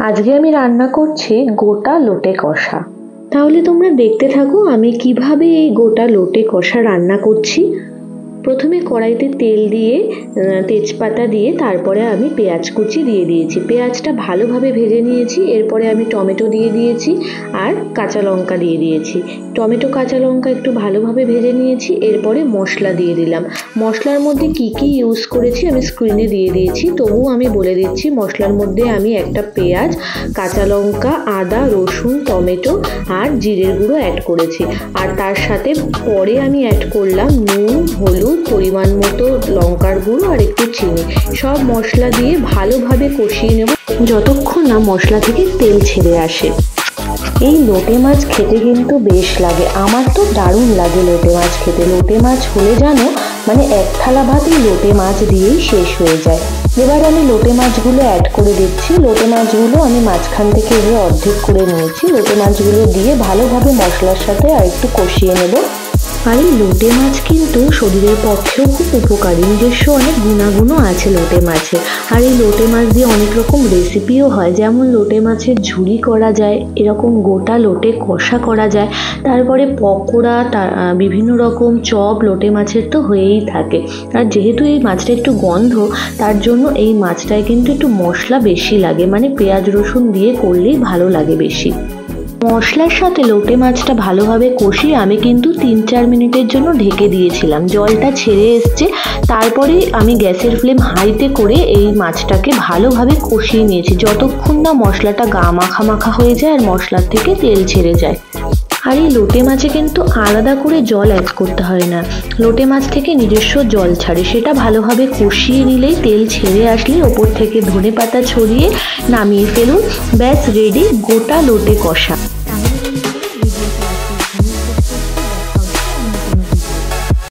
আজকে আমি রান্না করছি গোটা লোটে কষা। তাহলে তোমরা দেখতে থাকো আমি কিভাবে এই গোটা লোটে কষা রান্না করছি। প্রথমে কড়াইতে তেল দিয়ে তেজপাতা দিয়ে তারপরে আমি পেঁয়াজ কুচি দিয়ে দিয়েছি। পেঁয়াজটা ভালোভাবে ভেজে নিয়েছি। এরপরে আমি টমেটো দিয়ে দিয়েছি আর কাঁচা লঙ্কা দিয়ে দিয়েছি। টমেটো কাঁচা লঙ্কা একটু ভালোভাবে ভেজে নিয়েছি। এরপরে মশলা দিয়ে দিলাম। মশলার মধ্যে কি কি ইউজ করেছি আমি স্ক্রিনে দিয়ে দিয়েছি, তবুও আমি বলে দিচ্ছি। মশলার মধ্যে আমি একটা পেঁয়াজ, কাঁচা লঙ্কা, আদা, রসুন, টমেটো আর জিরের গুঁড়ো অ্যাড করেছি। আর তার সাথে পরে আমি অ্যাড করলাম নুন, হলুদ, পরিমাণ মতো লঙ্কার গুঁড়ো আর একটু চিনি। সব মশলা দিয়ে ভালোভাবে কষিয়ে নেব যতক্ষণ না মশলা থেকে তেল ছেড়ে আসে। এই লোটে মাছ খেতে কিন্তু বেশ লাগে, আমার তো দারুণ লাগে লোটে মাছ খেতে। লোটে মাছ হলে জানো মানে এক থালা ভাতই লোটে মাছ দিয়েই শেষ হয়ে যায়। এবার আমি লোটে মাছগুলো অ্যাড করে দিচ্ছি। লোটে মাছগুলো আমি মাঝখান থেকে এভাবে অর্ধেক করে নিয়েছি। লোটে মাছগুলো দিয়ে ভালোভাবে মশলার সাথে আর একটু কষিয়ে নেব। আর এই লোটে মাছ কিন্তু শরীরের পক্ষেও খুব উপকারী, নিজস্ব অনেক গুণাগুণও আছে লোটে মাছের। আর এই লোটে মাছ দিয়ে অনেক রকম রেসিপিও হয়, যেমন লোটে মাছের ঝুরি করা যায়, এরকম গোটা লোটে কষা করা যায়, তারপরে পকোড়া, বিভিন্ন রকম চপ লোটে মাছের তো হয়েই থাকে। আর যেহেতু এই মাছটা একটু গন্ধ, তার জন্য এই মাছটায় কিন্তু একটু মশলা বেশি লাগে, মানে পেঁয়াজ রসুন দিয়ে করলেই ভালো লাগে বেশি। মশলার সাথে লোটে মাছটা ভালোভাবে কষিয়ে আমি কিন্তু 3-4 মিনিটের জন্য ঢেকে দিয়েছিলাম। জলটা ছেড়ে এসছে, তারপরে আমি গ্যাসের ফ্লেম হাইতে করে এই মাছটাকে ভালোভাবে কষিয়ে নিয়েছি যতক্ষণ না মশলাটা গা মাখা মাখা হয়ে যায় আর মশলার থেকে তেল ছেড়ে যায়। আর এই লোটে মাছে কিন্তু আলাদা করে জল অ্যাড করতে হয় না, লোটে মাছ থেকে নিজস্ব জল ছাড়ে। সেটা ভালোভাবে কষিয়ে নিলেই তেল ছেড়ে আসলে ওপর থেকে ধনেপাতা ছড়িয়ে নামিয়ে ফেলুন। ব্যাস রেডি গোটা লোটে কষা।